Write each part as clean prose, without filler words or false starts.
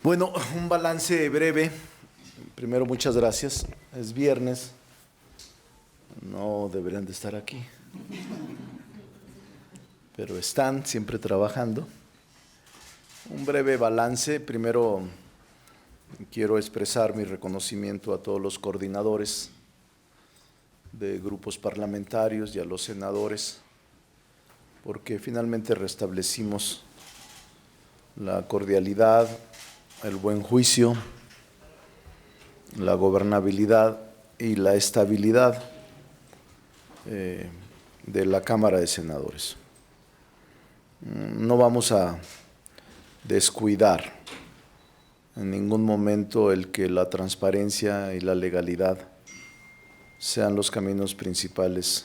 Bueno, un balance breve. Primero, muchas gracias. Es viernes. No deberían de estar aquí, pero están siempre trabajando. Un breve balance. Primero, quiero expresar mi reconocimiento a todos los coordinadores de grupos parlamentarios y a los senadores, porque finalmente restablecimos la cordialidad, el buen juicio, la gobernabilidad y la estabilidad de la Cámara de Senadores. No vamos a descuidar en ningún momento el que la transparencia y la legalidad sean los caminos principales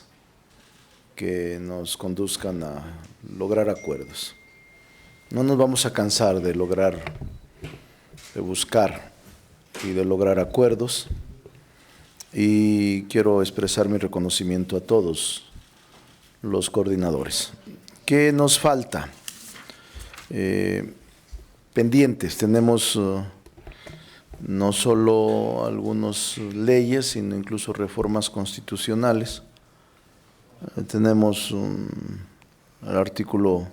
que nos conduzcan a lograr acuerdos. No nos vamos a cansar de buscar y de lograr acuerdos, y quiero expresar mi reconocimiento a todos los coordinadores. ¿Qué nos falta? Pendientes, tenemos no solo algunas leyes, sino incluso reformas constitucionales. Tenemos el artículo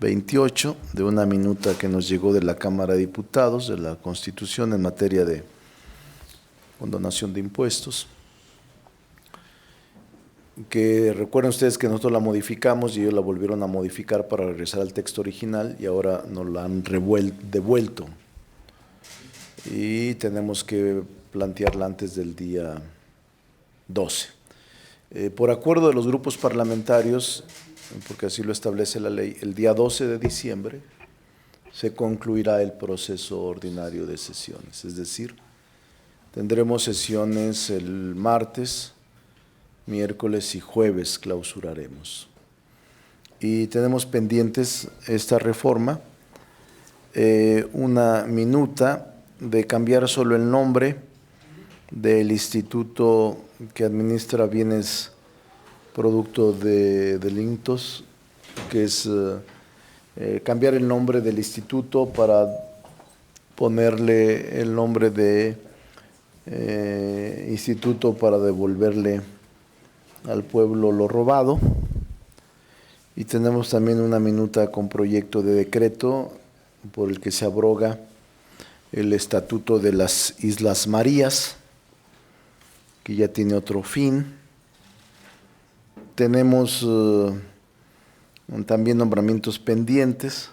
28 de una minuta que nos llegó de la Cámara de Diputados de la Constitución en materia de condonación de impuestos, que recuerden ustedes que nosotros la modificamos y ellos la volvieron a modificar para regresar al texto original y ahora nos la han devuelto y tenemos que plantearla antes del día 12. Por acuerdo de los grupos parlamentarios, porque así lo establece la ley, el día 12 de diciembre se concluirá el proceso ordinario de sesiones, es decir, tendremos sesiones el martes, miércoles y jueves clausuraremos. Y tenemos pendientes esta reforma, una minuta de cambiar solo el nombre del instituto que administra bienes producto de delitos, que es cambiar el nombre del instituto para ponerle el nombre de instituto para devolverle al pueblo lo robado. Y tenemos también una minuta con proyecto de decreto por el que se abroga el Estatuto de las Islas Marías, que ya tiene otro fin. Tenemos también nombramientos pendientes.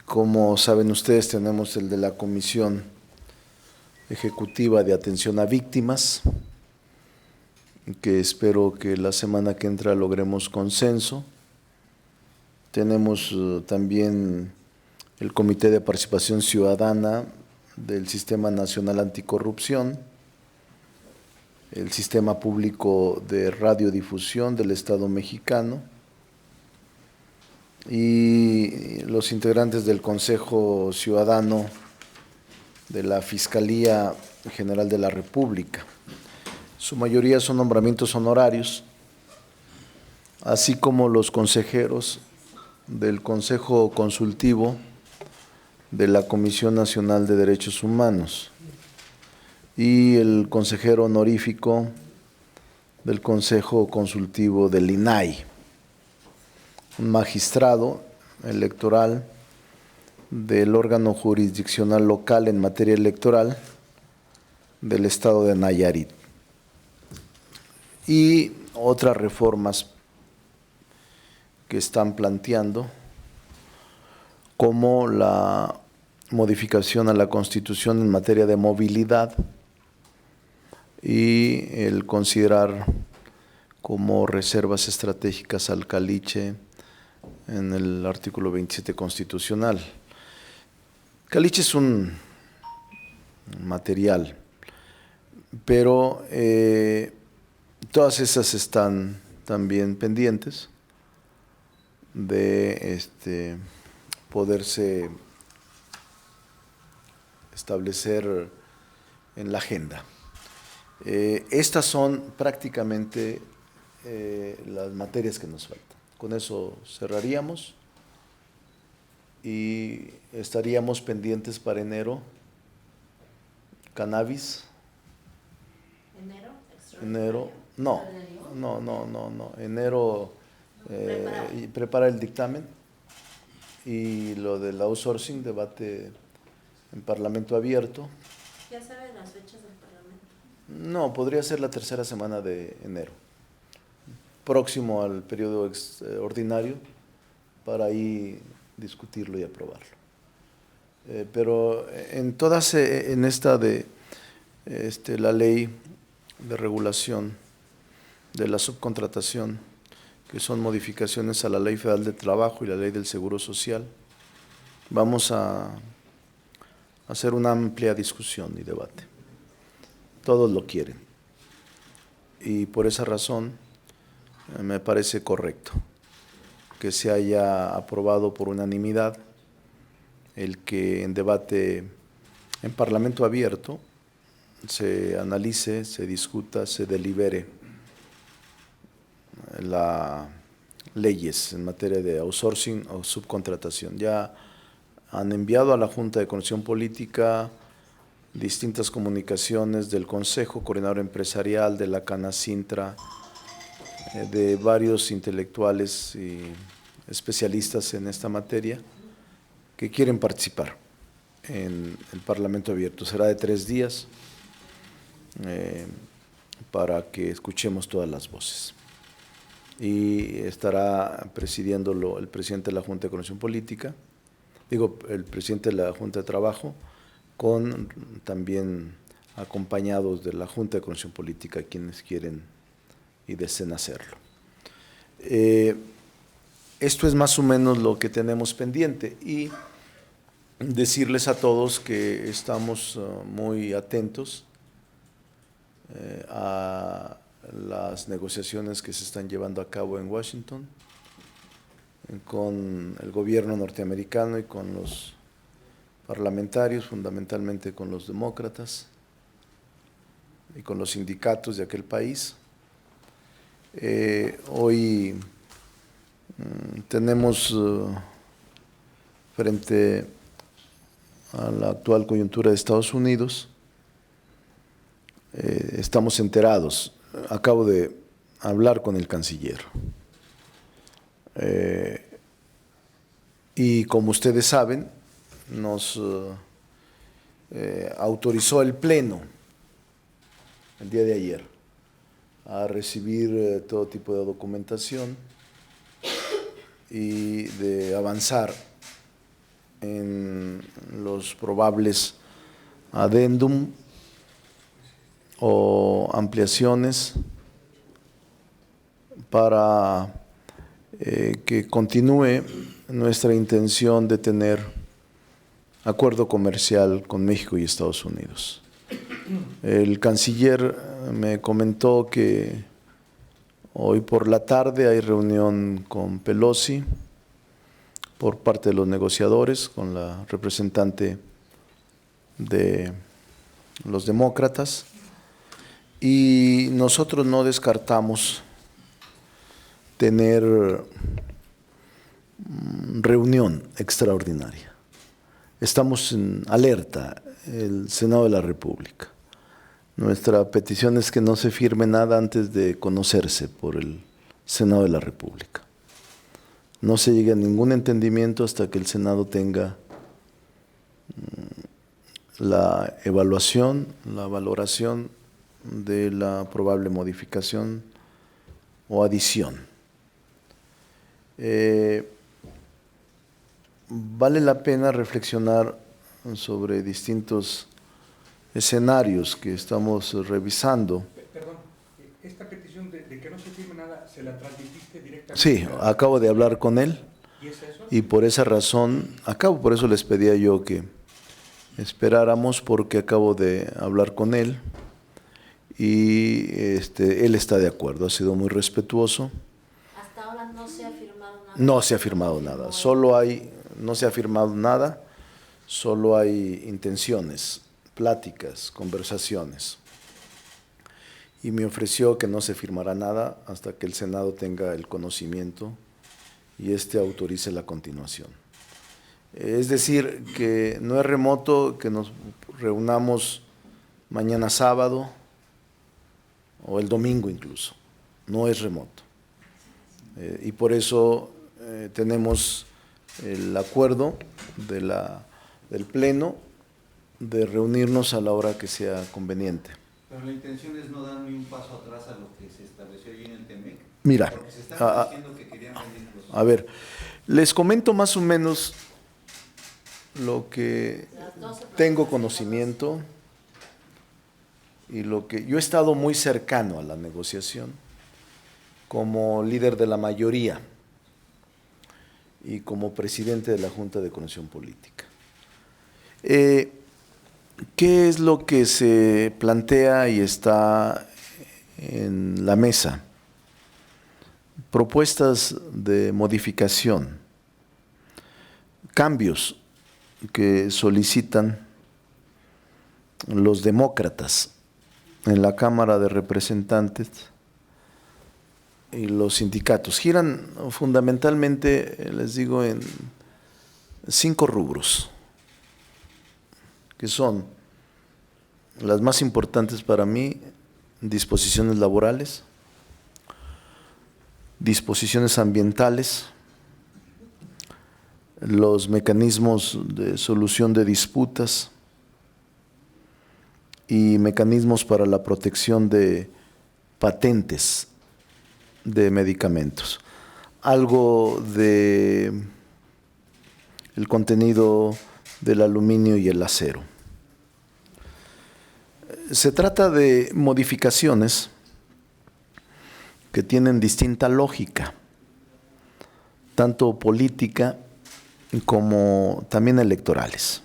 Como saben ustedes, tenemos el de la Comisión Ejecutiva de Atención a Víctimas, que espero que la semana que entra logremos consenso. Tenemos también el Comité de Participación Ciudadana del Sistema Nacional Anticorrupción, el Sistema Público de Radiodifusión del Estado mexicano y los integrantes del Consejo Ciudadano de la Fiscalía General de la República. Su mayoría son nombramientos honorarios, así como los consejeros del Consejo Consultivo de la Comisión Nacional de Derechos Humanos y el consejero honorífico del Consejo Consultivo del INAI, un magistrado electoral del órgano jurisdiccional local en materia electoral del estado de Nayarit, y otras reformas que están planteando, como la modificación a la Constitución en materia de movilidad y el considerar como reservas estratégicas al caliche en el artículo 27 constitucional. Caliche es un material, pero todas esas están también pendientes de poderse establecer en la agenda. Estas son prácticamente las materias que nos faltan. Con eso cerraríamos y estaríamos pendientes para enero. Cannabis. Enero, no, enero y prepara el dictamen y lo del outsourcing, debate en Parlamento abierto. ¿Ya saben las fechas del Parlamento? No, podría ser la tercera semana de enero, próximo al periodo ordinario, para ahí discutirlo y aprobarlo. Pero en esta de la ley de regulación de la subcontratación, que son modificaciones a la Ley Federal de Trabajo y la Ley del Seguro Social, vamos a hacer una amplia discusión y debate. Todos lo quieren y por esa razón me parece correcto que se haya aprobado por unanimidad el que en debate en Parlamento abierto se analice, se discuta, se delibere las leyes en materia de outsourcing o subcontratación. Ya han enviado a la Junta de Coordinación Política distintas comunicaciones del Consejo Coordinador Empresarial, de la Canacintra, de varios intelectuales y especialistas en esta materia que quieren participar en el Parlamento abierto. Será de 3 días para que escuchemos todas las voces. Y estará presidiéndolo el presidente de la Junta de Coordinación Política, el presidente de la Junta de Trabajo, con también acompañados de la Junta de Coordinación Política, quienes quieren y deseen hacerlo. Esto es más o menos lo que tenemos pendiente y decirles a todos que estamos muy atentos a las negociaciones que se están llevando a cabo en Washington con el gobierno norteamericano y con los parlamentarios, fundamentalmente con los demócratas y con los sindicatos de aquel país. Hoy tenemos frente a la actual coyuntura de Estados Unidos, estamos enterados. Acabo de hablar con el canciller y como ustedes saben, nos autorizó el Pleno el día de ayer a recibir todo tipo de documentación y de avanzar en los probables adendum o ampliaciones para que continúe nuestra intención de tener acuerdo comercial con México y Estados Unidos. El canciller me comentó que hoy por la tarde hay reunión con Pelosi por parte de los negociadores, con la representante de los demócratas, y nosotros no descartamos tener reunión extraordinaria. Estamos en alerta, el Senado de la República. Nuestra petición es que no se firme nada antes de conocerse por el Senado de la República. No se llegue a ningún entendimiento hasta que el Senado tenga la evaluación, la valoración de la probable modificación o adición. Vale la pena reflexionar sobre distintos escenarios que estamos revisando. Perdón, esta petición de que no se firme nada, ¿se la transmitiste directamente? Sí, acabo de hablar con él. ¿Y es eso? Y por esa razón, por eso les pedía yo que esperáramos, porque acabo de hablar con él y él está de acuerdo, ha sido muy respetuoso. Hasta ahora no se ha firmado nada. No se ha firmado nada, no se ha firmado nada, solo hay intenciones, pláticas, conversaciones. Y me ofreció que no se firmará nada hasta que el Senado tenga el conocimiento y autorice la continuación. Es decir, que no es remoto que nos reunamos mañana sábado o el domingo incluso. No es remoto. Y por eso tenemos el acuerdo del Pleno de reunirnos a la hora que sea conveniente. Pero la intención es no dar ni un paso atrás a lo que se estableció allí en el TEMEC. Mira, porque se está diciendo que querían venir los... a ver, les comento más o menos lo que tengo conocimiento y lo que yo he estado muy cercano a la negociación como líder de la mayoría y como presidente de la Junta de Coordinación Política. ¿Qué es lo que se plantea y está en la mesa? Propuestas de modificación, cambios que solicitan los demócratas en la Cámara de Representantes y los sindicatos. Giran fundamentalmente, les digo, en 5 rubros, que son las más importantes para mí: disposiciones laborales, disposiciones ambientales, los mecanismos de solución de disputas y mecanismos para la protección de patentes de medicamentos. Algo de el contenido del aluminio y el acero. Se trata de modificaciones que tienen distinta lógica, tanto política como también electorales.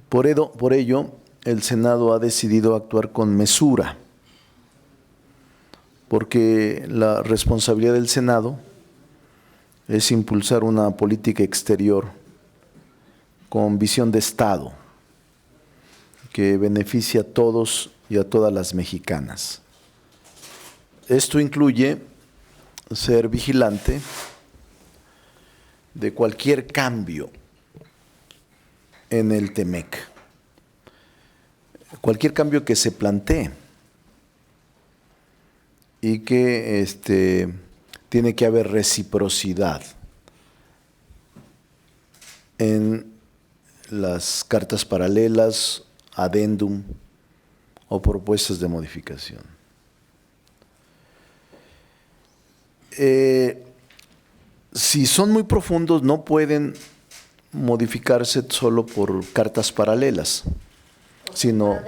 Por ello, el Senado ha decidido actuar con mesura, porque la responsabilidad del Senado es impulsar una política exterior con visión de Estado que beneficie a todos y a todas las mexicanas. Esto incluye ser vigilante de cualquier cambio en el TEMEC, cualquier cambio que se plantee y que tiene que haber reciprocidad en las cartas paralelas, adendum o propuestas de modificación. Si son muy profundos, no pueden modificarse solo por cartas paralelas, sino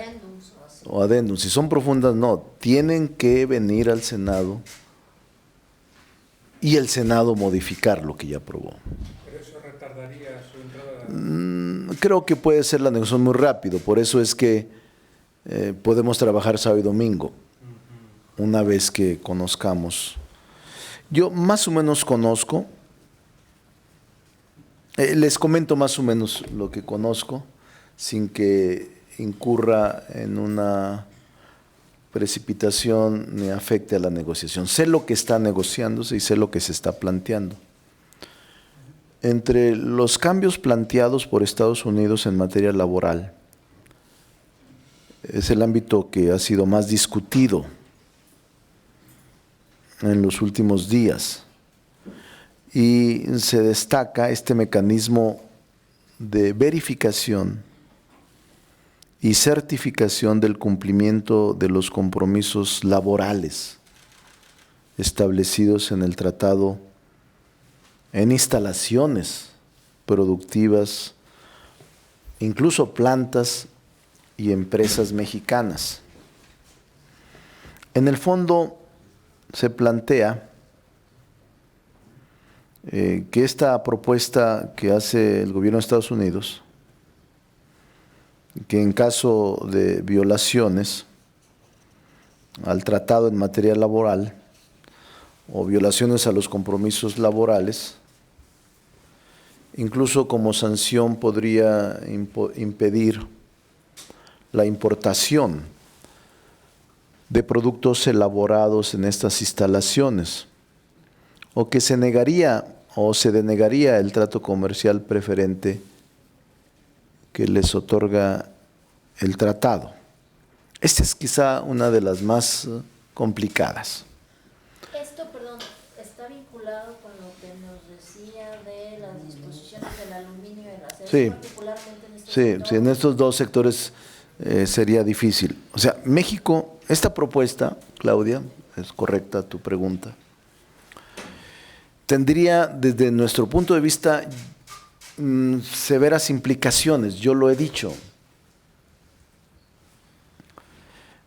o adendum. Si son profundas, no, tienen que venir al Senado y el Senado modificar lo que ya aprobó. ¿Pero eso retardaría su entrada? Creo que puede ser la negociación muy rápido, por eso es que podemos trabajar sábado y domingo, una vez que conozcamos. Yo más o menos conozco, les comento más o menos lo que conozco, sin que incurra en una precipitación ni afecte a la negociación. Sé lo que está negociándose y sé lo que se está planteando. Entre los cambios planteados por Estados Unidos en materia laboral, es el ámbito que ha sido más discutido en los últimos días, y se destaca este mecanismo de verificación y certificación del cumplimiento de los compromisos laborales establecidos en el tratado en instalaciones productivas, incluso plantas y empresas mexicanas. En el fondo se plantea que esta propuesta que hace el gobierno de Estados Unidos, que en caso de violaciones al tratado en materia laboral o violaciones a los compromisos laborales, incluso como sanción podría impedir la importación de productos elaborados en estas instalaciones, o que se negaría o se denegaría el trato comercial preferente que les otorga el tratado. Esta es quizá una de las más complicadas. Esto, perdón, está vinculado con lo que nos decía de las disposiciones del aluminio y el acero, Sí. particularmente en estos Sí, sectores. en estos dos sectores sería difícil. O sea, México, esta propuesta, Claudia, es correcta tu pregunta, tendría desde nuestro punto de vista severas implicaciones, yo lo he dicho.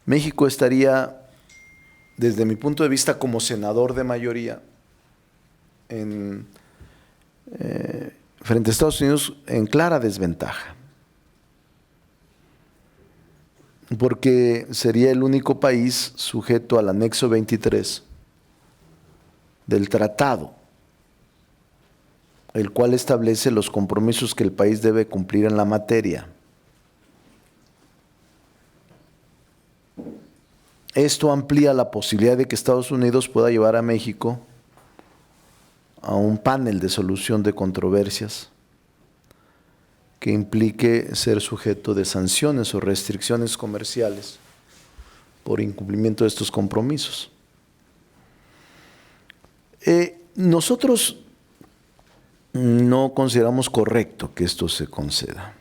México estaría, desde mi punto de vista como senador de mayoría, frente a Estados Unidos en clara desventaja, porque sería el único país sujeto al anexo 23 del tratado, el cual establece los compromisos que el país debe cumplir en la materia. Esto amplía la posibilidad de que Estados Unidos pueda llevar a México a un panel de solución de controversias que implique ser sujeto de sanciones o restricciones comerciales por incumplimiento de estos compromisos. Nosotros no consideramos correcto que esto se conceda.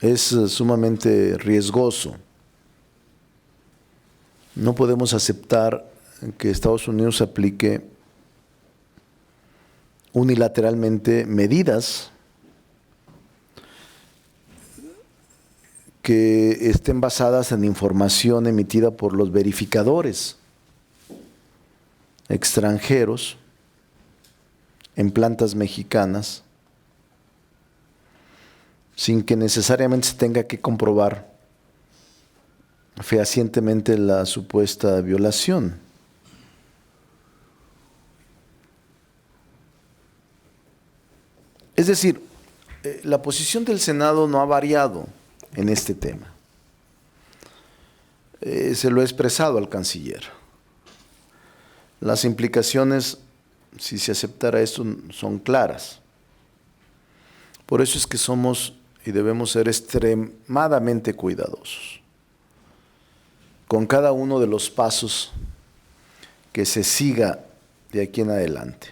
Es sumamente riesgoso. No podemos aceptar que Estados Unidos aplique unilateralmente medidas que estén basadas en información emitida por los verificadores extranjeros en plantas mexicanas, sin que necesariamente se tenga que comprobar fehacientemente la supuesta violación. Es decir, la posición del Senado no ha variado en este tema. Se lo he expresado al canciller. Las implicaciones, si se aceptara esto, son claras. Por eso es que somos y debemos ser extremadamente cuidadosos con cada uno de los pasos que se siga de aquí en adelante.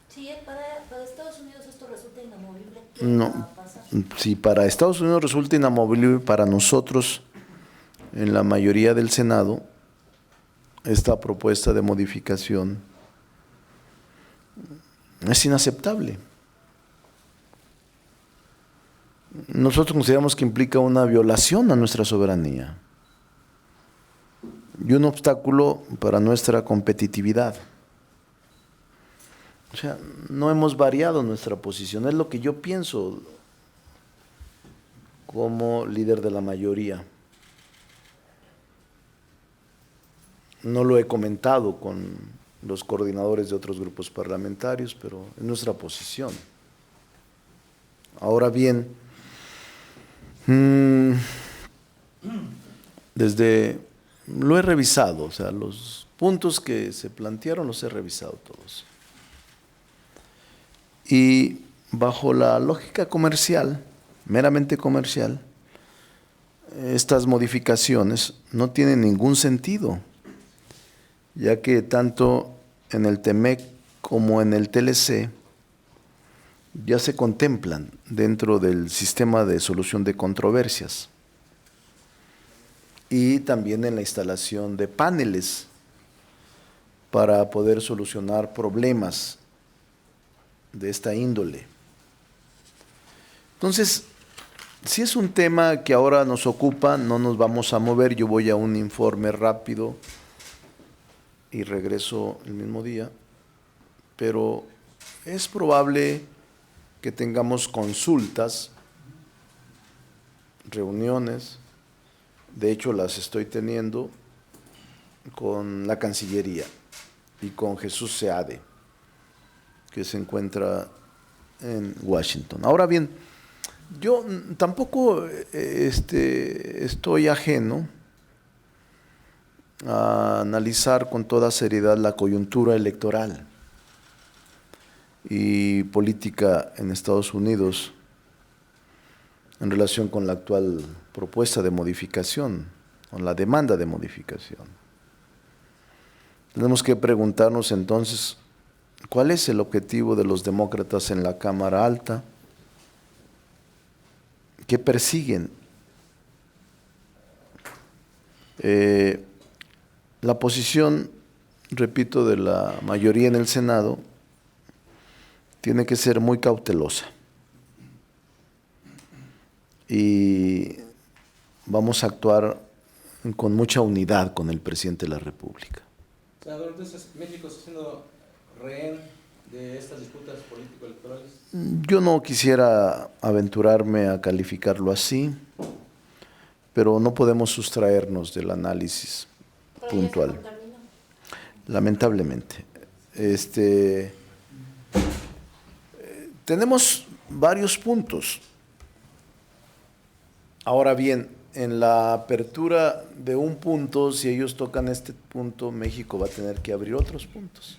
Si para Estados Unidos esto resulta inamovible, ¿qué No, va a pasar? si para Estados Unidos resulta inamovible, para nosotros, en la mayoría del Senado, esta propuesta de modificación es inaceptable. Nosotros consideramos que implica una violación a nuestra soberanía y un obstáculo para nuestra competitividad. O sea, no hemos variado nuestra posición, es lo que yo pienso como líder de la mayoría. No lo he comentado con los coordinadores de otros grupos parlamentarios, pero es nuestra posición. Ahora bien, lo he revisado, o sea, los puntos que se plantearon los he revisado todos. Y bajo la lógica comercial, meramente comercial, estas modificaciones no tienen ningún sentido, ya que tanto en el TEMEC como en el TLC ya se contemplan dentro del sistema de solución de controversias y también en la instalación de paneles para poder solucionar problemas de esta índole. Entonces, si es un tema que ahora nos ocupa, no nos vamos a mover. Yo voy a un informe rápido y regreso el mismo día, pero es probable que tengamos consultas, reuniones, de hecho las estoy teniendo con la Cancillería y con Jesús Seade, que se encuentra en Washington. Ahora bien, yo tampoco estoy ajeno a analizar con toda seriedad la coyuntura electoral. y política en Estados Unidos en relación con la actual propuesta de modificación, con la demanda de modificación. Tenemos que preguntarnos entonces, ¿cuál es el objetivo de los demócratas en la Cámara Alta? ¿Qué persiguen? La posición, repito, de la mayoría en el Senado tiene que ser muy cautelosa. Y vamos a actuar con mucha unidad con el presidente de la República. Senador, entonces, ¿México está siendo rehén de estas disputas político-electorales? Yo no quisiera aventurarme a calificarlo así, pero no podemos sustraernos del análisis puntual. Lamentablemente. Tenemos varios puntos. Ahora bien, en la apertura de un punto, si ellos tocan este punto, México va a tener que abrir otros puntos.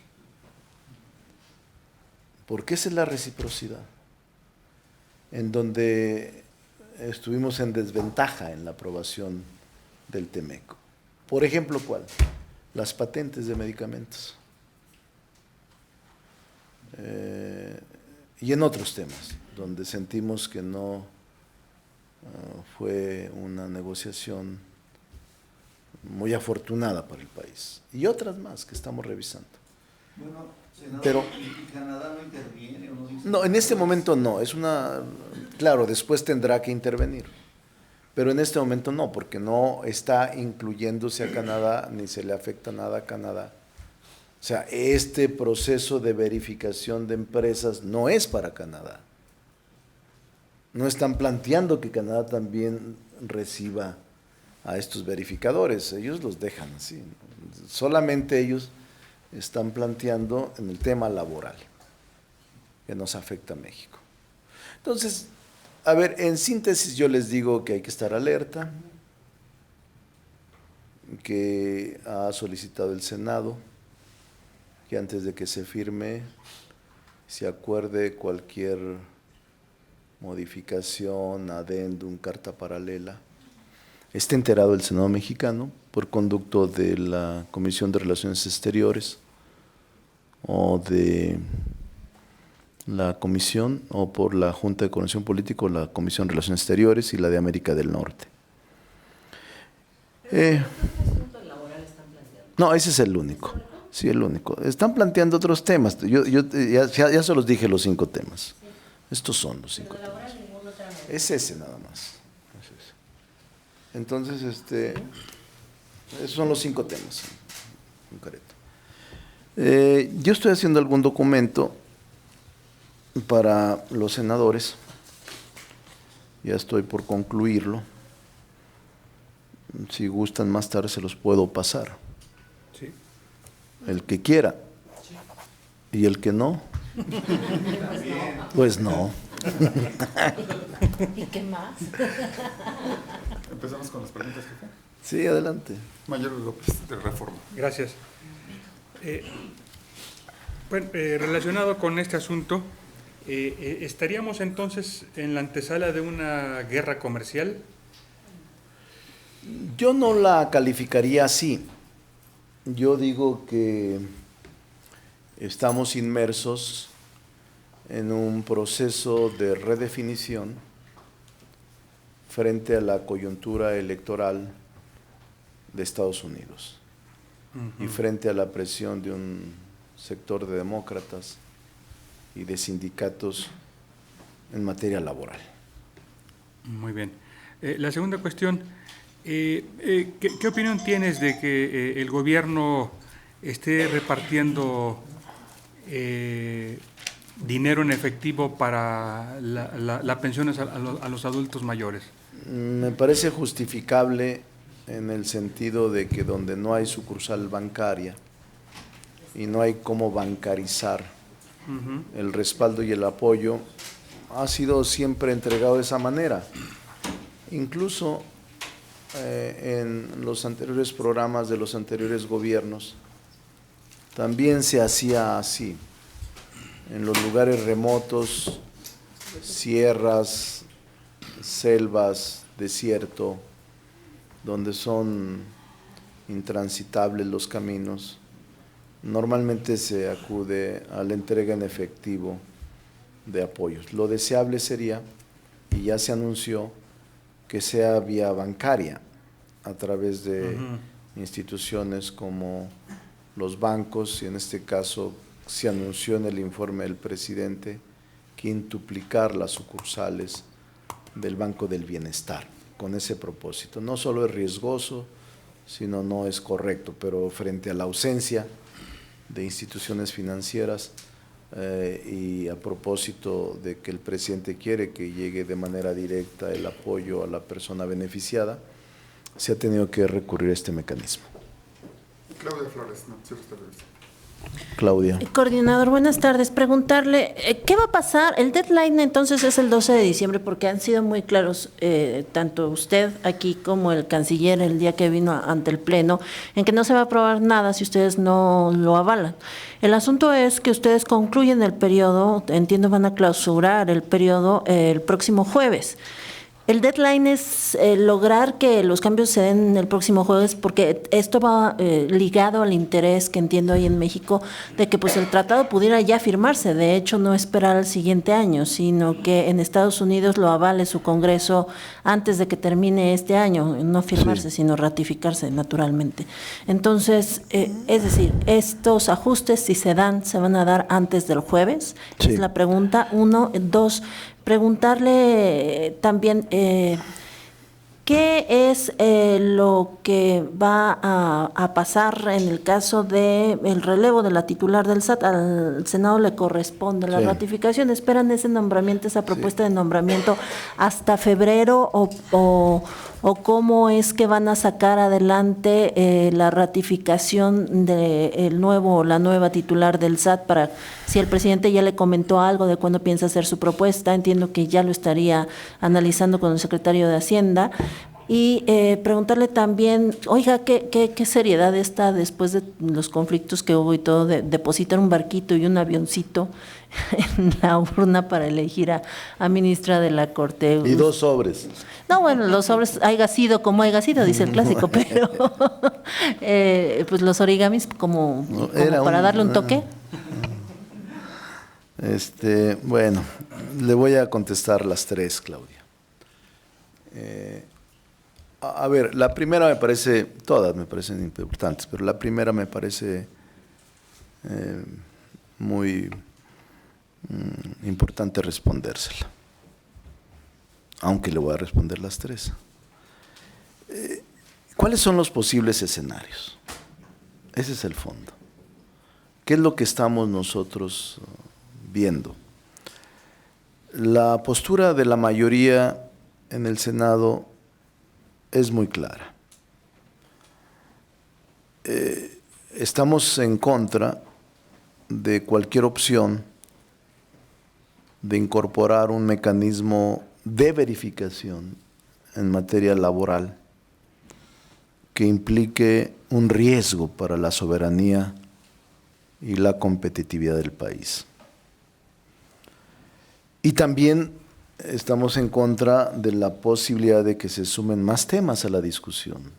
Porque esa es la reciprocidad, en donde estuvimos en desventaja en la aprobación del TEMEC. Por ejemplo, ¿cuál? Las patentes de medicamentos. Y en otros temas, donde sentimos que no fue una negociación muy afortunada para el país. Y otras más que estamos revisando. Bueno, senador, Pero, ¿y Canadá no interviene o no dice? no, en este momento no. Claro, después tendrá que intervenir. Pero en este momento no, porque no está incluyéndose a Canadá, ni se le afecta nada a Canadá. O sea, este proceso de verificación de empresas no es para Canadá. No están planteando que Canadá también reciba a estos verificadores, ellos los dejan así. Solamente ellos están planteando en el tema laboral, que nos afecta a México. Entonces, a ver, en síntesis yo les digo que hay que estar alerta, que ha solicitado el Senado que antes de que se firme se acuerde cualquier modificación, adendum, carta paralela. Está enterado el Senado mexicano por conducto de la Comisión de Relaciones Exteriores o de la Comisión o por la Junta de Coordinación Política o la Comisión de Relaciones Exteriores y la de América del Norte. ¿Qué asuntos laborales están planteando? No, ese es el único. Sí, el único. Están planteando otros temas. Ya se los dije los 5 temas. Estos son los 5 temas. Es ese nada más. Es ese. Entonces, esos son los 5 temas. Concreto. Yo estoy haciendo algún documento para los senadores. Ya estoy por concluirlo. Si gustan más tarde se los puedo pasar. Sí. El que quiera. Y el que no, pues no. ¿Y qué más? Empezamos con las preguntas, jefe. Sí, adelante. Mayor López, de Reforma. Gracias. Relacionado con este asunto, ¿estaríamos entonces en la antesala de una guerra comercial? Yo no la calificaría así. Yo digo que estamos inmersos en un proceso de redefinición frente a la coyuntura electoral de Estados Unidos y frente a la presión de un sector de demócratas y de sindicatos en materia laboral. Muy bien. La segunda cuestión, ¿qué opinión tienes de que el gobierno esté repartiendo dinero en efectivo para las pensiones a los adultos mayores? Me parece justificable en el sentido de que donde no hay sucursal bancaria y no hay cómo bancarizar el respaldo y el apoyo, ha sido siempre entregado de esa manera. Incluso en los anteriores programas de los anteriores gobiernos también se hacía así. en los lugares remotos, sierras, selvas, desierto, donde son intransitables los caminos, normalmente se acude a la entrega en efectivo de apoyos. Lo deseable sería, y ya se anunció, que sea vía bancaria, a través de instituciones como los bancos, y en este caso se anunció en el informe del presidente quintuplicar las sucursales del Banco del Bienestar, con ese propósito. No solo es riesgoso, sino no es correcto, pero frente a la ausencia de instituciones financieras y a propósito de que el presidente quiere que llegue de manera directa el apoyo a la persona beneficiada, se ha tenido que recurrir a este mecanismo. Claudia Flores, Noticiero Televisa. Claudia. Coordinador, buenas tardes. Preguntarle, ¿qué va a pasar? El deadline entonces es el 12 de diciembre, porque han sido muy claros, tanto usted aquí como el canciller el día que vino ante el Pleno, en que no se va a aprobar nada si ustedes no lo avalan. El asunto es que ustedes concluyen el periodo, entiendo van a clausurar el periodo el próximo jueves. El deadline es lograr que los cambios se den el próximo jueves, porque esto va ligado al interés que entiendo ahí en México de que pues el tratado pudiera ya firmarse, de hecho no esperar al siguiente año, sino que en Estados Unidos lo avale su Congreso antes de que termine este año, no firmarse, sino ratificarse naturalmente. Entonces, es decir, estos ajustes, si se dan, se van a dar antes del jueves, Sí. es la pregunta. Uno, dos, preguntarle también qué es lo que va a pasar en el caso de el relevo de la titular del SAT. Al Senado le corresponde la Sí. ratificación. ¿Esperan ese nombramiento, esa propuesta de nombramiento hasta febrero o cómo es que van a sacar adelante la ratificación de la nueva titular del SAT? Para si el presidente ya le comentó algo de cuándo piensa hacer su propuesta, entiendo que ya lo estaría analizando con el secretario de Hacienda. Y preguntarle también, oiga, ¿qué seriedad está después de los conflictos que hubo y todo, de depositar un barquito y un avioncito en la urna para elegir a ministra de la Corte? Y 2 sobres. No, bueno, los sobres haya sido como haya sido, dice el clásico, pero pues los origamis como Era para darle un toque. Bueno, le voy a contestar las 3, Claudia. A ver, la primera todas me parecen importantes, pero la primera me parece muy importante respondérsela, aunque le voy a responder las 3. ¿Cuáles son los posibles escenarios? Ese es el fondo. ¿Qué es lo que estamos nosotros viendo? La postura de la mayoría en el Senado es muy clara. Estamos en contra de cualquier opción de incorporar un mecanismo de verificación en materia laboral que implique un riesgo para la soberanía y la competitividad del país. Y también estamos en contra de la posibilidad de que se sumen más temas a la discusión.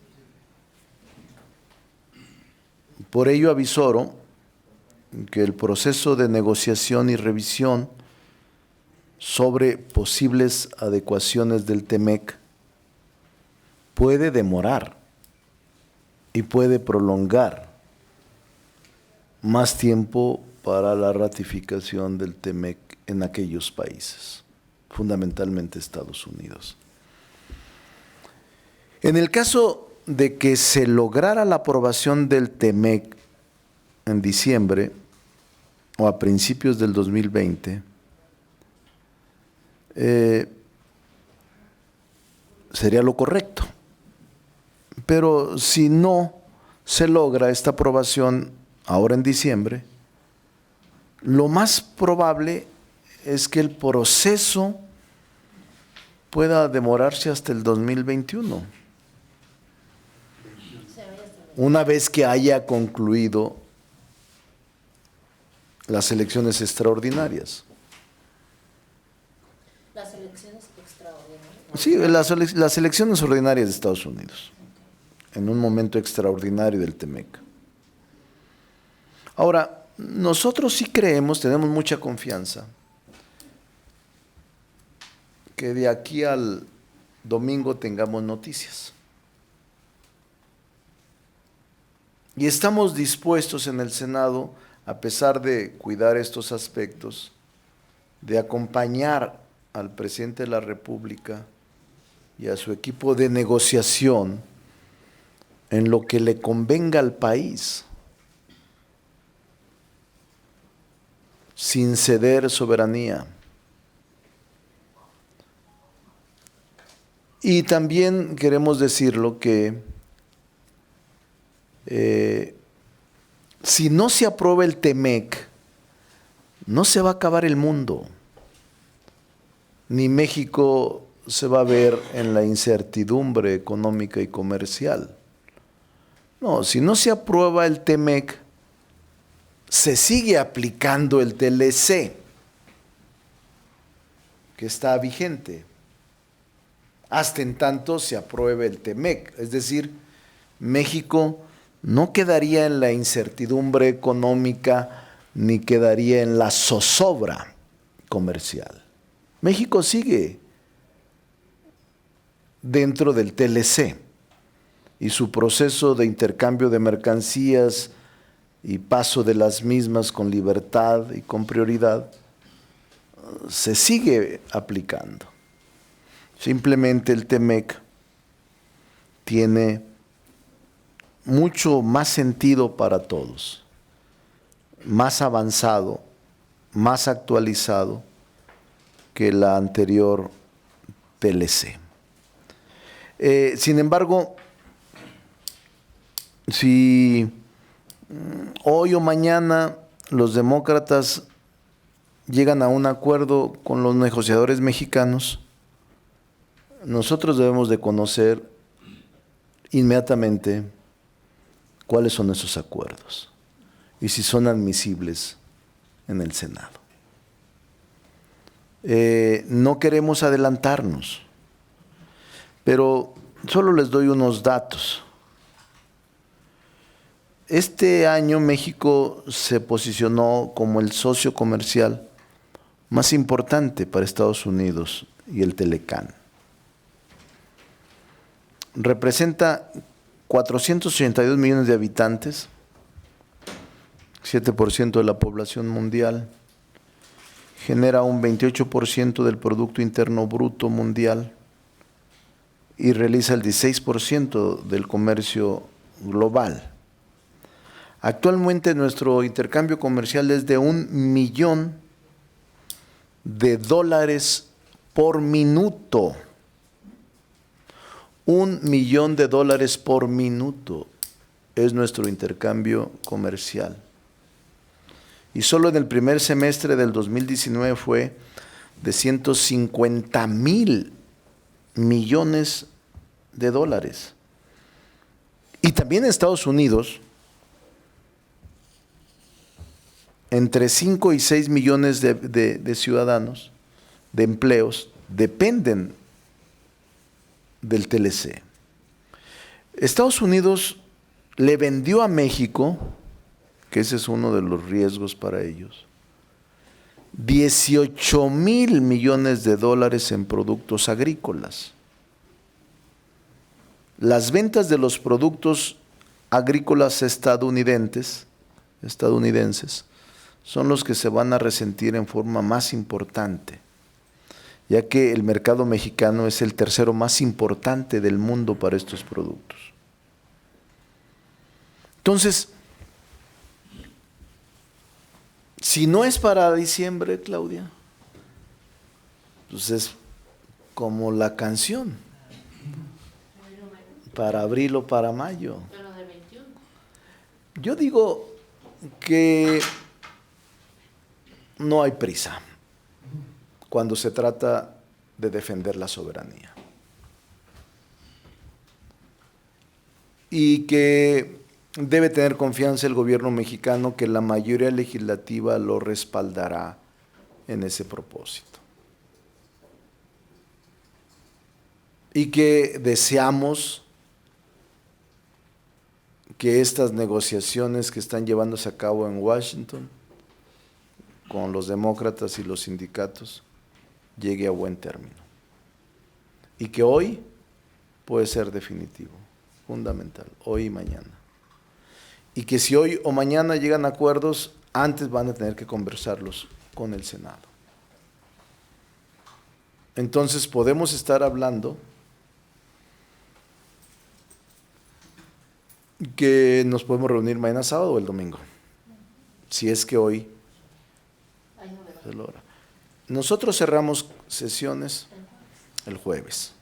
Por ello avisoro que el proceso de negociación y revisión sobre posibles adecuaciones del TEMEC puede demorar y puede prolongar más tiempo para la ratificación del TEMEC en aquellos países, fundamentalmente Estados Unidos. En el caso de que se lograra la aprobación del TEMEC en diciembre o a principios del 2020, sería lo correcto. Pero si no se logra esta aprobación ahora en diciembre, lo más probable es que el proceso pueda demorarse hasta el 2021, una vez que haya concluido las elecciones extraordinarias. Las elecciones extraordinarias. Sí, las elecciones ordinarias de Estados Unidos, en un momento extraordinario del TEMEC. Ahora, nosotros sí creemos, tenemos mucha confianza, que de aquí al domingo tengamos noticias. Y estamos dispuestos en el Senado, a pesar de cuidar estos aspectos, de acompañar al presidente de la República y a su equipo de negociación en lo que le convenga al país, sin ceder soberanía. Y también queremos decirlo que si no se aprueba el TEMEC, no se va a acabar el mundo, ni México se va a ver en la incertidumbre económica y comercial. No, si no se aprueba el TEMEC, se sigue aplicando el TLC, que está vigente, hasta en tanto se apruebe el TEMEC. Es decir, México no quedaría en la incertidumbre económica ni quedaría en la zozobra comercial. México sigue dentro del TLC y su proceso de intercambio de mercancías y paso de las mismas con libertad y con prioridad se sigue aplicando. Simplemente el TEMEC tiene mucho más sentido para todos, más avanzado, más actualizado que la anterior TLC. Sin embargo, si hoy o mañana los demócratas llegan a un acuerdo con los negociadores mexicanos, nosotros debemos de conocer inmediatamente cuáles son esos acuerdos y si son admisibles en el Senado. No queremos adelantarnos, pero solo les doy unos datos. Este año México se posicionó como el socio comercial más importante para Estados Unidos y el Telecán. Representa 482 millones de habitantes, 7% de la población mundial, genera un 28% del Producto Interno Bruto mundial y realiza el 16% del comercio global. Actualmente nuestro intercambio comercial es de $1 millón por minuto. $1 millón por minuto es nuestro intercambio comercial. Y solo en el primer semestre del 2019 fue de $150,000 millones. Y también en Estados Unidos, entre 5 y 6 millones de ciudadanos, de empleos, dependen del TLC. Estados Unidos le vendió a México, que ese es uno de los riesgos para ellos, $18,000 millones en productos agrícolas. Las ventas de los productos agrícolas estadounidenses son los que se van a resentir en forma más importante, ya que el mercado mexicano es el tercero más importante del mundo para estos productos. Entonces, si no es para diciembre, Claudia, pues es como la canción, para abril o para mayo. Pero de 21. Yo digo que no hay prisa cuando se trata de defender la soberanía. Y que debe tener confianza el gobierno mexicano que la mayoría legislativa lo respaldará en ese propósito. Y que deseamos que estas negociaciones que están llevándose a cabo en Washington con los demócratas y los sindicatos llegue a buen término. Y que hoy puede ser definitivo, fundamental, hoy y mañana. Y que si hoy o mañana llegan a acuerdos, antes van a tener que conversarlos con el Senado. Entonces podemos estar hablando que nos podemos reunir mañana sábado o el domingo, si es que hoy se logra. Nosotros cerramos sesiones el jueves,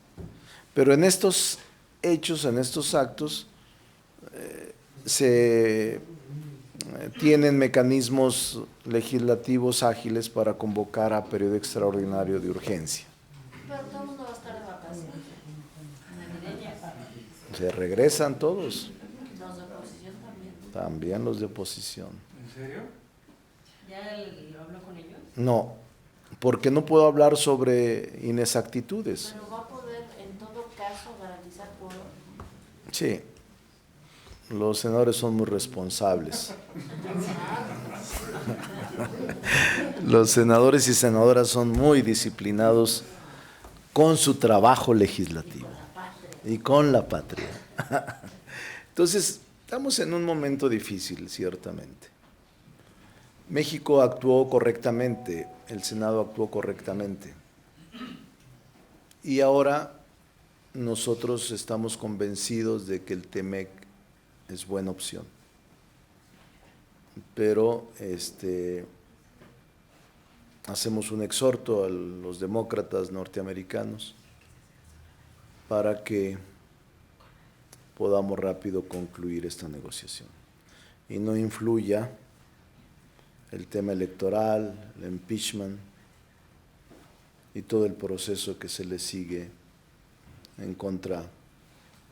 pero en estos hechos, en estos actos, se tienen mecanismos legislativos ágiles para convocar a periodo extraordinario de urgencia. Pero todo el mundo va a estar de vacaciones. Se regresan todos. Los de oposición también. También los de oposición. ¿En serio? ¿Ya lo habló con ellos? No, porque no puedo hablar sobre inexactitudes. Pero va a poder en todo caso garantizar por... Sí, los senadores son muy responsables. Los senadores y senadoras son muy disciplinados con su trabajo legislativo y con la patria. Entonces, estamos en un momento difícil, ciertamente. México actuó correctamente, el Senado actuó correctamente. Y ahora nosotros estamos convencidos de que el TEMEC es buena opción. Pero hacemos un exhorto a los demócratas norteamericanos para que podamos rápido concluir esta negociación y no influya el tema electoral, el impeachment y todo el proceso que se le sigue en contra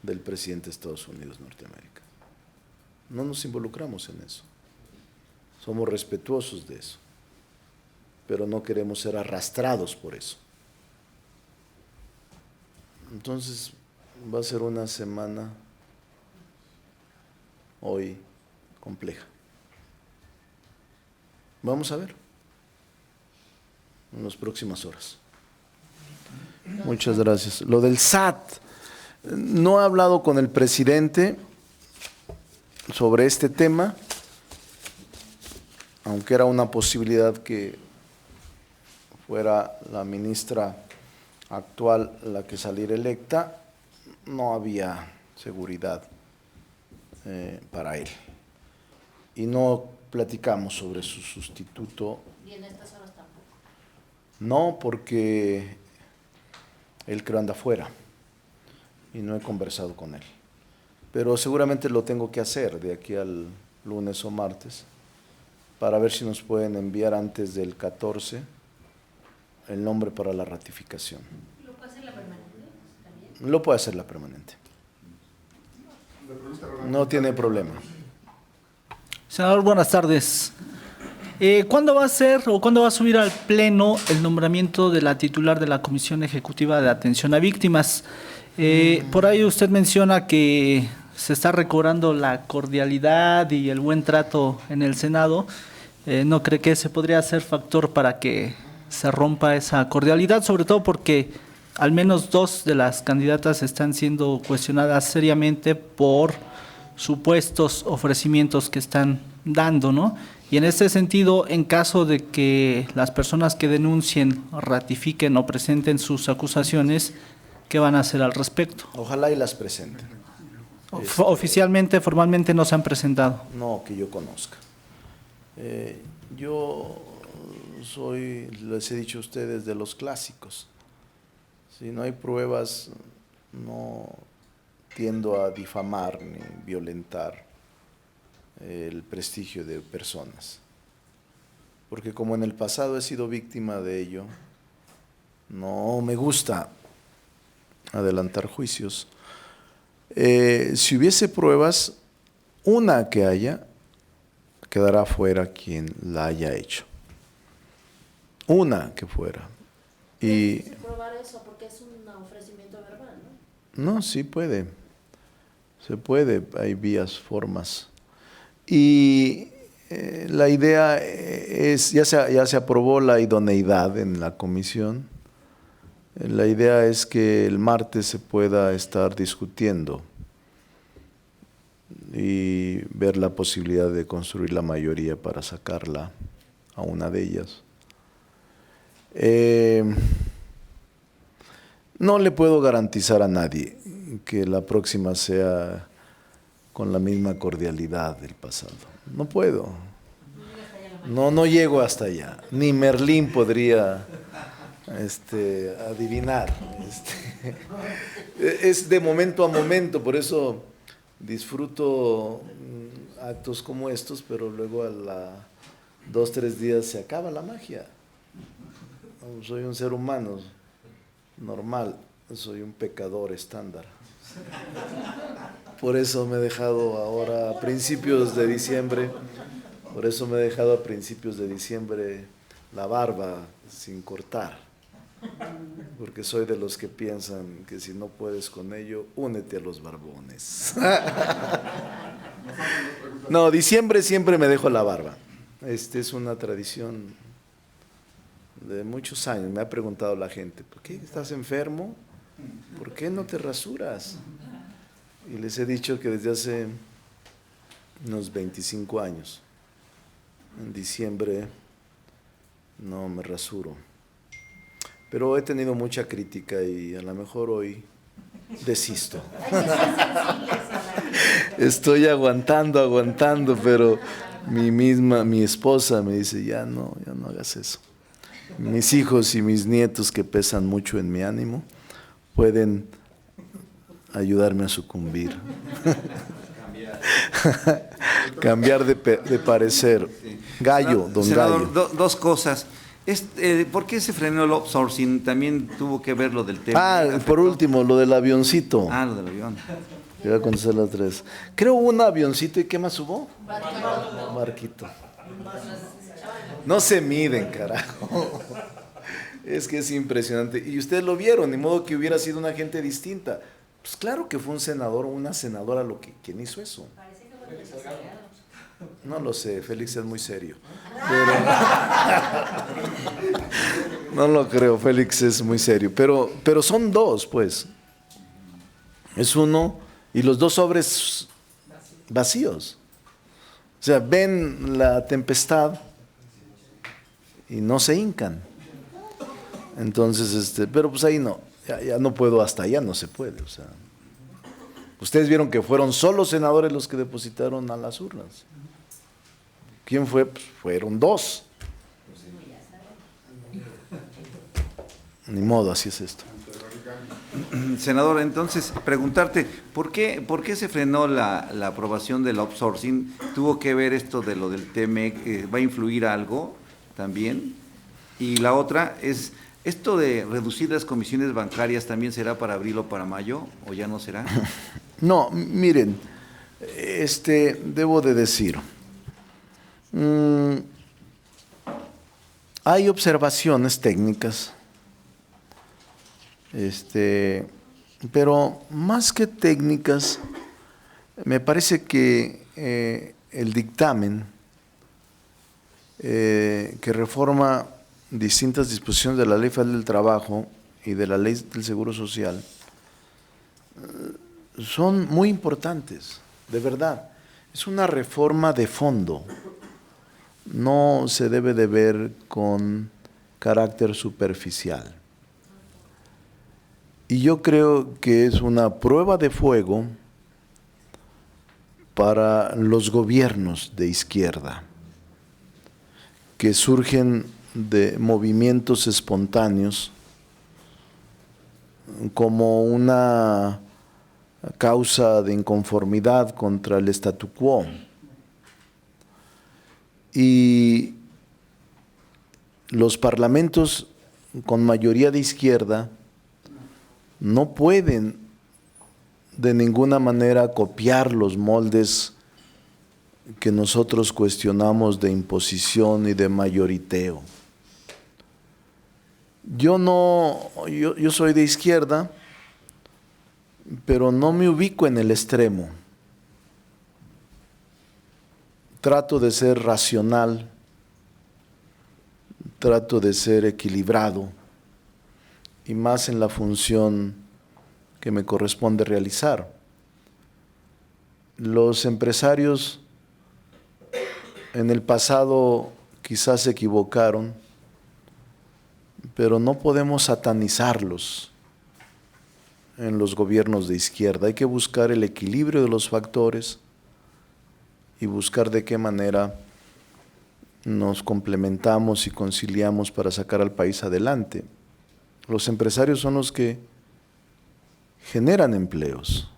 del presidente de Estados Unidos Norteamérica. No nos involucramos en eso, somos respetuosos de eso, pero no queremos ser arrastrados por eso. Entonces va a ser una semana hoy compleja. Vamos a ver en las próximas horas. Muchas gracias. Lo del SAT, no he hablado con el presidente sobre este tema, aunque era una posibilidad que fuera la ministra actual la que saliera electa, no había seguridad para él. Y no platicamos sobre su sustituto. ¿Y en estas horas tampoco? No, porque él creo anda afuera y no he conversado con él. Pero seguramente lo tengo que hacer de aquí al lunes o martes para ver si nos pueden enviar antes del 14 el nombre para la ratificación. ¿Lo puede hacer la permanente también? Lo puede hacer la permanente. No tiene problema. Senador, buenas tardes. ¿Cuándo va a ser o cuándo va a subir al Pleno el nombramiento de la titular de la Comisión Ejecutiva de Atención a Víctimas? Por ahí usted menciona que se está recobrando la cordialidad y el buen trato en el Senado. ¿No cree que ese podría ser factor para que se rompa esa cordialidad? Sobre todo porque al menos 2 de las candidatas están siendo cuestionadas seriamente por supuestos ofrecimientos que están dando, ¿no? Y en este sentido, en caso de que las personas que denuncien, ratifiquen o presenten sus acusaciones, ¿qué van a hacer al respecto? Ojalá y las presenten. Oficialmente, formalmente no se han presentado. No, que yo conozca. Yo les he dicho a ustedes, de los clásicos. Si no hay pruebas, no tiendo a difamar ni violentar el prestigio de personas. Porque como en el pasado he sido víctima de ello, no me gusta adelantar juicios. Si hubiese pruebas, una que haya, quedará fuera quien la haya hecho. Una que fuera. Y probar eso porque es un ofrecimiento verbal, ¿no? no, sí puede. Se puede, hay vías, formas. Y la idea es, ya se aprobó la idoneidad en la comisión. La idea es que el martes se pueda estar discutiendo y ver la posibilidad de construir la mayoría para sacarla a una de ellas. No le puedo garantizar a nadie que la próxima sea con la misma cordialidad del pasado. No puedo. No llego hasta allá. Ni Merlín podría adivinar. Es de momento a momento, por eso disfruto actos como estos, pero luego a 2 o 3 días se acaba la magia. Soy un ser humano normal, soy un pecador estándar. Por eso me he dejado ahora a principios de diciembre, la barba sin cortar, porque soy de los que piensan que si no puedes con ello, únete a los barbones. No, diciembre siempre me dejo la barba. Es una tradición de muchos años. Me ha preguntado la gente, ¿por qué estás enfermo? ¿Por qué no te rasuras? Y les he dicho que desde hace unos 25 años, en diciembre, no me rasuro. Pero he tenido mucha crítica y a lo mejor hoy desisto. Estoy aguantando, pero mi esposa me dice, ya no hagas eso. Mis hijos y mis nietos, que pesan mucho en mi ánimo, pueden ayudarme a sucumbir. Cambiar de parecer. Gallo, don Senador, Gallo. dos cosas. ¿Por qué se frenó el outsourcing? También tuvo que ver lo del tema. Por último, lo del avioncito. Lo del avión. Voy a contestar las 3. Creo un avioncito, ¿y qué más hubo? Barquito. No se miden, carajo. Es que es impresionante. Y ustedes lo vieron, de modo que hubiera sido una gente distinta. Pues claro que fue un senador o una senadora quien hizo eso. No lo sé, Félix es muy serio. No lo creo, Félix es muy serio. Pero son dos, pues. Es uno y los dos sobres vacíos. O sea, ven la tempestad y no se hincan. Entonces, pero pues ahí no, ya no puedo, hasta allá no se puede. O sea, ustedes vieron que fueron solo senadores los que depositaron a las urnas. ¿Quién fue? Pues fueron 2. Ni modo, así es esto. Senador, entonces, preguntarte, ¿por qué se frenó la aprobación del outsourcing? ¿Tuvo que ver esto de lo del TEMEC? ¿Va a influir algo también? Y la otra es, ¿esto de reducir las comisiones bancarias también será para abril o para mayo? ¿O ya no será? No, miren, debo de decir, hay observaciones técnicas, pero más que técnicas, me parece que el dictamen que reforma distintas disposiciones de la Ley Federal del Trabajo y de la Ley del Seguro Social son muy importantes, de verdad. Es una reforma de fondo. No se debe de ver con carácter superficial. Y yo creo que es una prueba de fuego para los gobiernos de izquierda, que surgen de movimientos espontáneos como una causa de inconformidad contra el statu quo. Y los parlamentos con mayoría de izquierda no pueden de ninguna manera copiar los moldes que nosotros cuestionamos de imposición y de mayoriteo. Yo soy de izquierda, pero no me ubico en el extremo. Trato de ser racional, trato de ser equilibrado, y más en la función que me corresponde realizar. Los empresarios en el pasado quizás se equivocaron, pero no podemos satanizarlos en los gobiernos de izquierda. Hay que buscar el equilibrio de los factores y buscar de qué manera nos complementamos y conciliamos para sacar al país adelante. Los empresarios son los que generan empleos.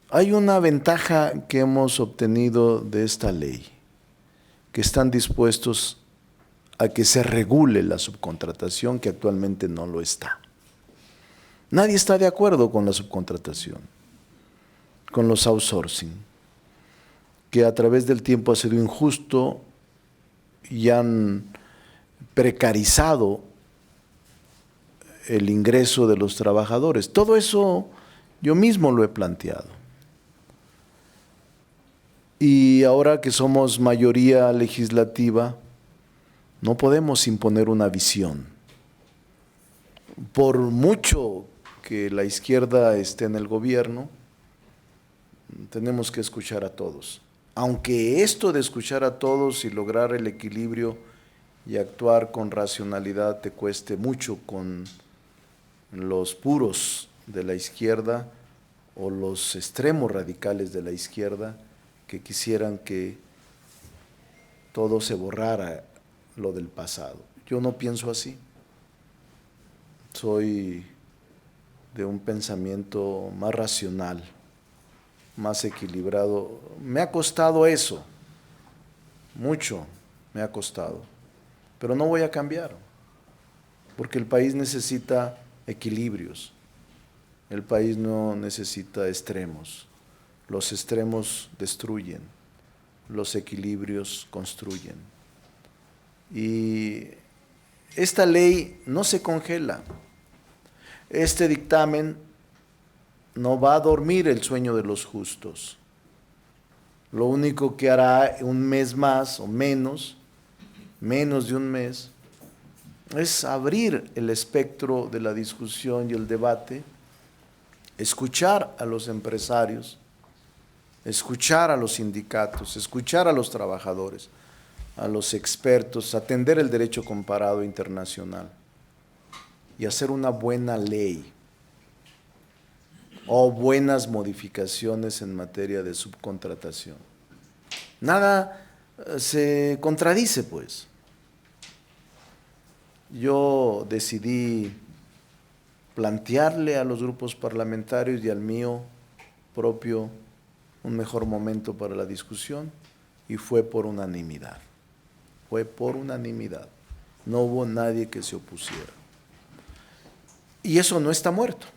Hay una ventaja que hemos obtenido de esta ley, que están dispuestos a que se regule la subcontratación, que actualmente no lo está. Nadie está de acuerdo con la subcontratación, con los outsourcing, que a través del tiempo ha sido injusto y han precarizado el ingreso de los trabajadores. Todo eso yo mismo lo he planteado. Y ahora que somos mayoría legislativa, no podemos imponer una visión. Por mucho que la izquierda esté en el gobierno, tenemos que escuchar a todos. Aunque esto de escuchar a todos y lograr el equilibrio y actuar con racionalidad te cueste mucho con los puros de la izquierda o los extremos radicales de la izquierda que quisieran que todo se borrara lo del pasado. Yo no pienso así. Soy de un pensamiento más racional, más equilibrado. Me ha costado eso, mucho me ha costado, pero no voy a cambiar, porque el país necesita equilibrios, el país no necesita extremos. Los extremos destruyen, los equilibrios construyen. Y esta ley no se congela. Este dictamen no va a dormir el sueño de los justos. Lo único que hará un mes más o menos de un mes, es abrir el espectro de la discusión y el debate, escuchar a los empresarios, escuchar a los sindicatos, escuchar a los trabajadores, a los expertos, atender el derecho comparado internacional y hacer una buena ley o buenas modificaciones en materia de subcontratación. Nada se contradice, pues. Yo decidí plantearle a los grupos parlamentarios y al mío propio un mejor momento para la discusión y fue por unanimidad. Fue por unanimidad. No hubo nadie que se opusiera. Y eso no está muerto.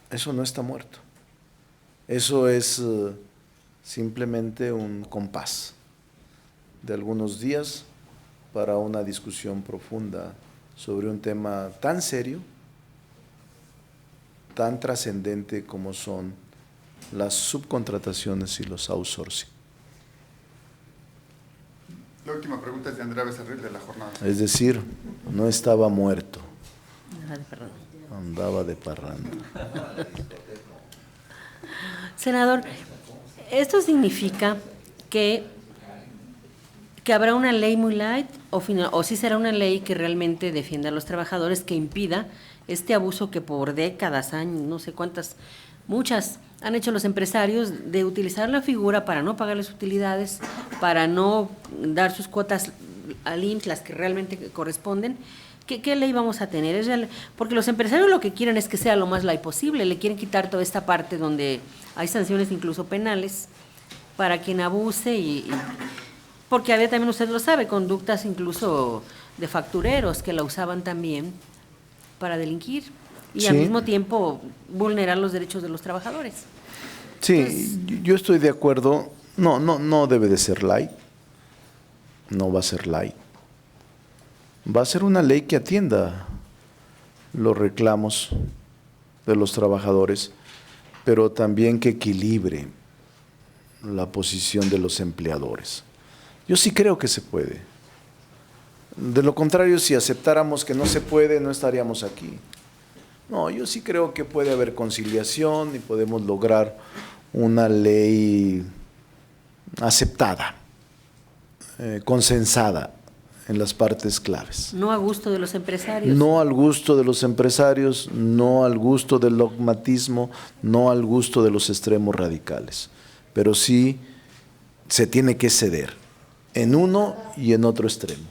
Eso no está muerto. Eso es simplemente un compás de algunos días para una discusión profunda sobre un tema tan serio, tan trascendente como son las subcontrataciones y los outsourcing. La última pregunta es de Andrea Becerril, de La Jornada. Es decir, no estaba muerto, andaba de parranda. Senador, ¿esto significa que habrá una ley muy light o sí será una ley que realmente defienda a los trabajadores, que impida este abuso que por décadas, años, no sé cuántas, muchas han hecho los empresarios de utilizar la figura para no pagarles utilidades, para no dar sus cuotas al IMSS, las que realmente corresponden? ¿Qué ley vamos a tener? Porque los empresarios lo que quieren es que sea lo más light posible, le quieren quitar toda esta parte donde hay sanciones incluso penales para quien abuse porque había también, usted lo sabe, conductas incluso de factureros que la usaban también para delinquir y Sí. al mismo tiempo vulnerar los derechos de los trabajadores. Sí, yo estoy de acuerdo. No debe de ser light. No va a ser light. Va a ser una ley que atienda los reclamos de los trabajadores, pero también que equilibre la posición de los empleadores. Yo sí creo que se puede. De lo contrario, si aceptáramos que no se puede, no estaríamos aquí. No, yo sí creo que puede haber conciliación y podemos lograr una ley aceptada, consensada en las partes claves. No a gusto de los empresarios. No al gusto de los empresarios, no al gusto del dogmatismo, no al gusto de los extremos radicales. Pero sí se tiene que ceder en uno y en otro extremo.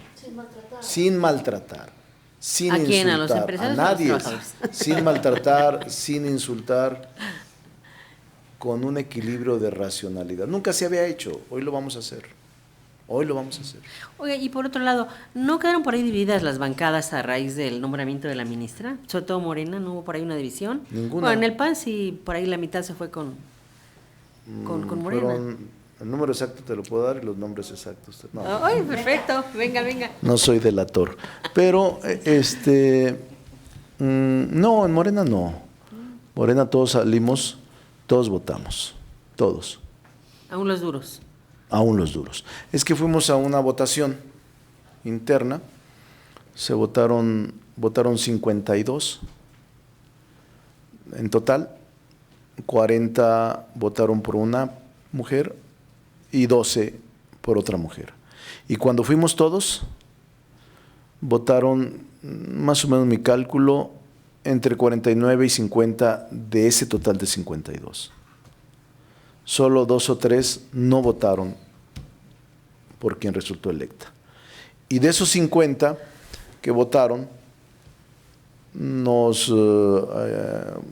Sin maltratar, sin ¿A insultar quién? ¿A los empresarios o a los nadie, trabajadores? sin maltratar, sin insultar, con un equilibrio de racionalidad. Nunca se había hecho, hoy lo vamos a hacer. Hoy lo vamos a hacer. Oiga, y por otro lado, ¿no quedaron por ahí divididas las bancadas a raíz del nombramiento de la ministra? Sobre todo Morena, ¿no hubo por ahí una división? Ninguna. Bueno, en el PAN sí, por ahí la mitad se fue con Morena. El número exacto te lo puedo dar y los nombres exactos. No, ¡Ay, perfecto! Venga. no soy delator. Pero, no, en Morena no. Morena todos salimos, todos votamos, todos. Aún los duros. Aún los duros. Es que fuimos a una votación interna, se votaron 52 en total, 40 votaron por una mujer y 12 por otra mujer. Y cuando fuimos todos, votaron, más o menos mi cálculo, entre 49 y 50 de ese total de 52. Solo 2 o 3 no votaron por quien resultó electa. Y de esos 50 que votaron,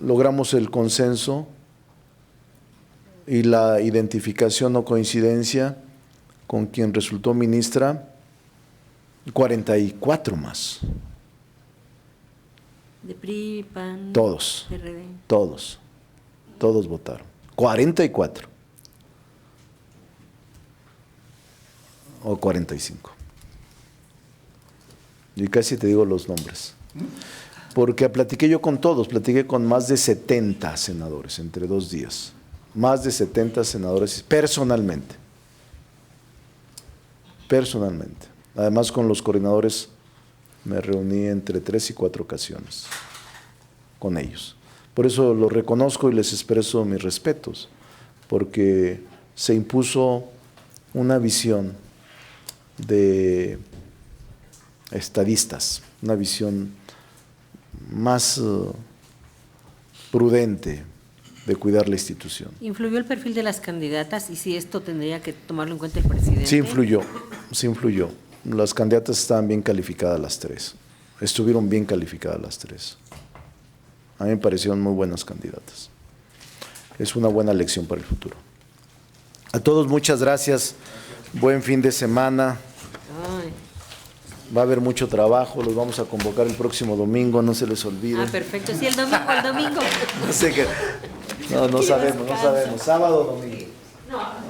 logramos el consenso y la identificación o coincidencia con quien resultó ministra, 44 más. De PRI, PAN, Todos. PRD. Todos votaron. 44. O 45. Y casi te digo los nombres. Porque platiqué yo con todos, platiqué con más de 70 senadores entre 2 días. Más de 70 senadores personalmente. Personalmente. Además con los coordinadores me reuní entre 3 y 4 ocasiones con ellos. Por eso los reconozco y les expreso mis respetos, porque se impuso una visión de estadistas, una visión más prudente de cuidar la institución. ¿Influyó el perfil de las candidatas y si esto tendría que tomarlo en cuenta el presidente? Sí influyó. Las candidatas estaban bien calificadas las 3. Estuvieron bien calificadas las 3. A mí me parecieron muy buenas candidatas. Es una buena lección para el futuro. A todos muchas gracias. Buen fin de semana. Ay. Va a haber mucho trabajo. Los vamos a convocar el próximo domingo. No se les olvide. Perfecto. Sí, el domingo. No sé qué. No sabemos. Sábado o domingo. No.